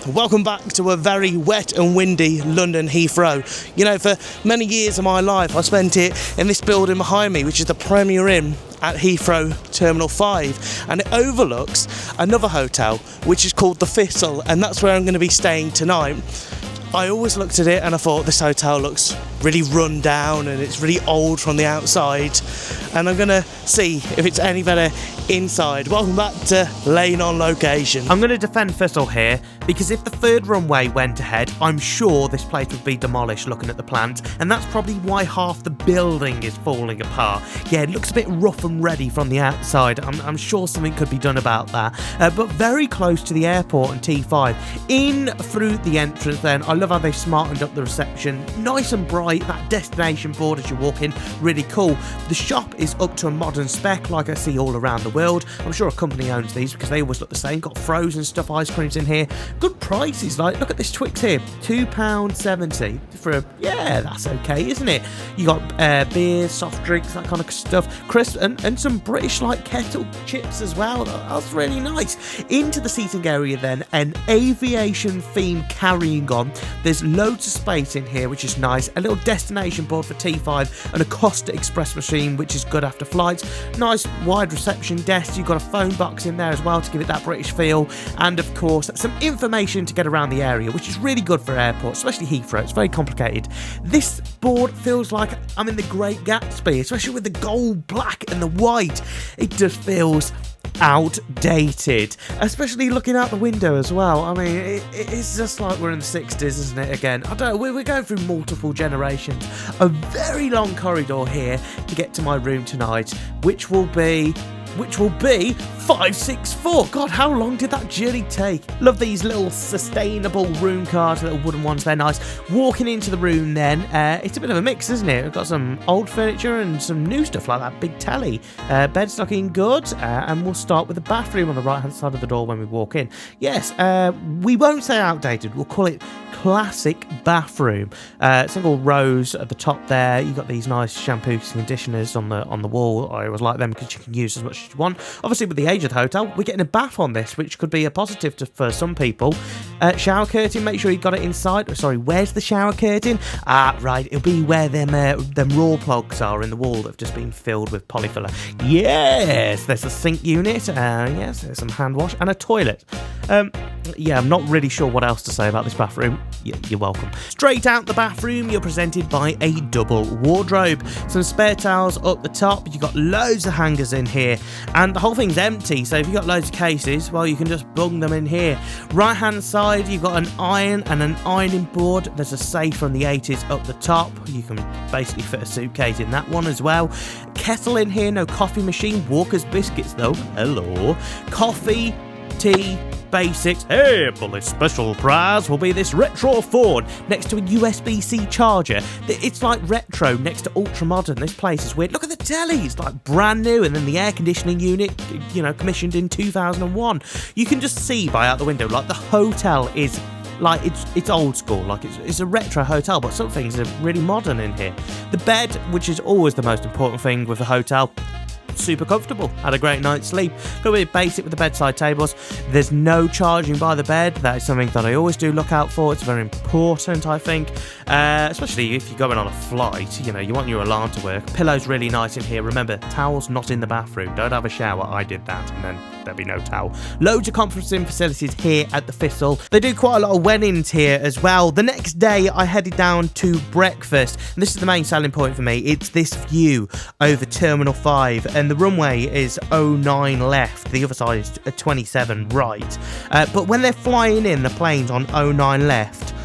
welcome back to a very wet and windy London Heathrow. You know, for many years of my life I spent it in this building behind me, which is the Premier Inn at Heathrow Terminal 5, and it overlooks another hotel which is called the Thistle, and that's where I'm going to be staying tonight. I always looked at it and I thought this hotel looks really run down and it's really old from the outside, and I'm gonna see if it's any better inside. Welcome back to Lane on Location. I'm going to defend Thistle here because if the third runway went ahead, I'm sure this place would be demolished looking at the plans, and that's probably why half the building is falling apart. Yeah, it looks a bit rough and ready from the outside. I'm sure something could be done about that, but very close to the airport and T5. In through the entrance then, I love how they smartened up the reception. Nice and bright, that destination board as you walk in, really cool. The shop is up to a modern spec like I see all around the world. I'm sure a company owns these because they always look the same. Got frozen stuff, ice creams in here. Good prices, like look at this Twix here, £2.70 for a, yeah, that's okay, isn't it? You got beer, soft drinks, that kind of stuff, crisp, and some British like kettle chips as well. That's really nice. Into the seating area then, an aviation theme carrying on. There's loads of space in here, which is nice. A little destination board for T5 and a Costa Express machine, which is good after flights. Nice wide reception desk. You've got a phone box in there as well to give it that British feel, and of course some information to get around the area, which is really good for airports, especially Heathrow. It's very complicated. This board feels like I'm in the Great Gatsby, especially with the gold, black and the white. It just feels outdated, especially looking out the window as well. I mean, it's just like we're in the 60s, isn't it, again? I don't know, we're going through multiple generations. A very long corridor here to get to my room tonight, which will be 564. God, how long did that journey take? Love these little sustainable room cards, little wooden ones, they're nice. Walking into the room then, it's a bit of a mix, isn't it? We've got some old furniture and some new stuff like that big telly. Bed's looking good, and we'll start with the bathroom on the right hand side of the door when we walk in. Yes, we won't say outdated, we'll call it classic bathroom. Single rows at the top there. You've got these nice shampoos and conditioners on the wall. I always like them because you can use as much as you want. Obviously with the age of the hotel, we're getting a bath on this, which could be a positive for some people. Shower curtain, make sure you got it inside. Oh, sorry, where's the shower curtain? Right, it'll be where them raw plugs are in the wall that have just been filled with polyfiller. Yes, there's a sink unit. Yes, there's some hand wash and a toilet. Yeah, I'm not really sure what else to say about this bathroom. You're welcome. Straight out the bathroom, you're presented by a double wardrobe. Some spare towels up the top. You've got loads of hangers in here, and the whole thing's empty, so if you've got loads of cases, well, you can just bung them in here. Right hand side, you've got an iron and an ironing board. There's a safe from the 80s up the top. You can basically fit a suitcase in that one as well. Kettle in here, no coffee machine. Walker's biscuits though. Hello. Coffee, tea, basics. Hey, but the special prize will be this retro Ford next to a USB-C charger. It's like retro next to ultra modern. This place is weird. Look at the telly, it's like brand new, and then the air conditioning unit, you know, commissioned in 2001. You can just see by out the window, like the hotel is like it's old school, like it's a retro hotel, but some things are really modern in here. The bed, which is always the most important thing with a hotel, super comfortable. Had a great night's sleep. A little bit basic with the bedside tables. There's no charging by the bed. That is something that I always do look out for. It's very important, I think, especially if you're going on a flight. You know, you want your alarm to work. Pillow's really nice in here. Remember, towels not in the bathroom. Don't have a shower. I did that, and then there'll be no towel. Loads of conferencing facilities here at the Thistle. They do quite a lot of weddings here as well. The next day I headed down to breakfast, and this is the main selling point for me. It's this view over Terminal 5, and the runway is 09 left, the other side is 27 right. But when they're flying in the planes on 09 left,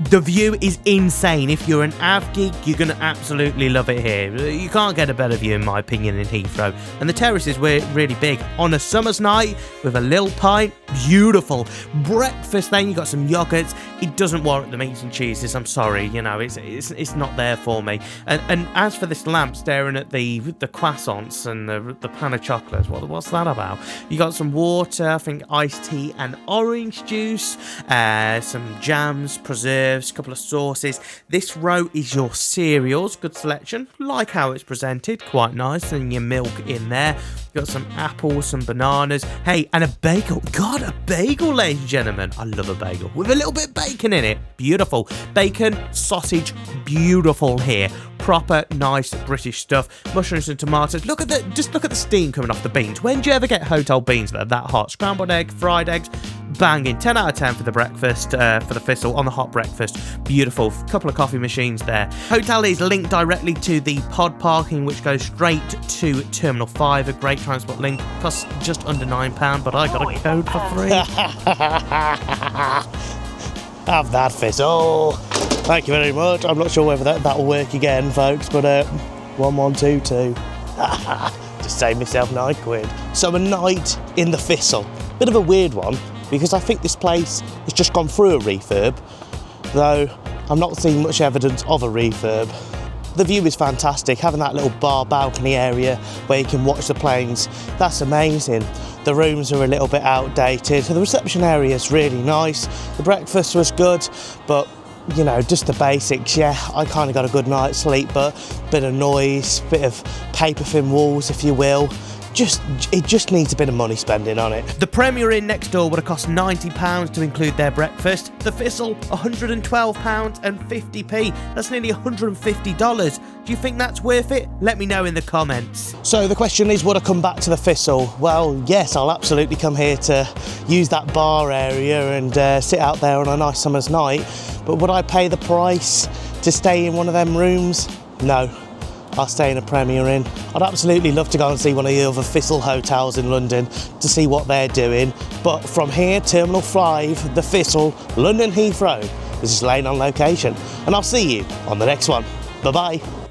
the view is insane. If you're an av geek, you're going to absolutely love it here. You can't get a better view, in my opinion, in Heathrow. And the terraces were really big. On a summer's night, with a little pint, beautiful. Breakfast, then you got some yogurts. It doesn't warrant the meats and cheeses, I'm sorry. You know, it's not there for me. And as for this lamp staring at the croissants and the pan of chocolates, what's that about? You got some water, I think iced tea and orange juice, some jams, preserves, a couple of sauces. This row is your cereals, good selection. Like how it's presented, quite nice, and your milk in there. Got some apples, some bananas. Hey, and a bagel. God, a bagel, ladies and gentlemen. I love a bagel with a little bit of bacon in it. Beautiful. Bacon, sausage, beautiful here. Proper, nice British stuff. Mushrooms and tomatoes. Just look at the steam coming off the beans. When do you ever get hotel beans that are that hot? Scrambled egg, fried eggs. Banging. 10 out of 10 for the breakfast, for the Thistle on the hot breakfast. Beautiful. Couple of coffee machines there. Hotel is linked directly to the pod parking, which goes straight to Terminal 5. A great transport link. Costs just under £9, but I got a code for free. Have that, Thistle. Thank you very much. I'm not sure whether that'll work again, folks, but 1122. Just saved myself £9. So a night in the Thistle. Bit of a weird one, because I think this place has just gone through a refurb, though I'm not seeing much evidence of a refurb. The view is fantastic, having that little bar balcony area where you can watch the planes, that's amazing. The rooms are a little bit outdated, so the reception area is really nice. The breakfast was good, but you know, just the basics. Yeah, I kind of got a good night's sleep, but a bit of noise, bit of paper thin walls, if you will. It just needs a bit of money spending on it. The Premier Inn next door would have cost £90 to include their breakfast. The Thistle, £112 and 50p. That's nearly $150. Do you think that's worth it? Let me know in the comments. So the question is, would I come back to the Thistle? Well, yes, I'll absolutely come here to use that bar area and sit out there on a nice summer's night. But would I pay the price to stay in one of them rooms? No. I'll stay in a Premier Inn. I'd absolutely love to go and see one of the other Thistle hotels in London to see what they're doing. But from here, Terminal 5, the Thistle, London Heathrow, this is Lane on location. And I'll see you on the next one. Bye-bye.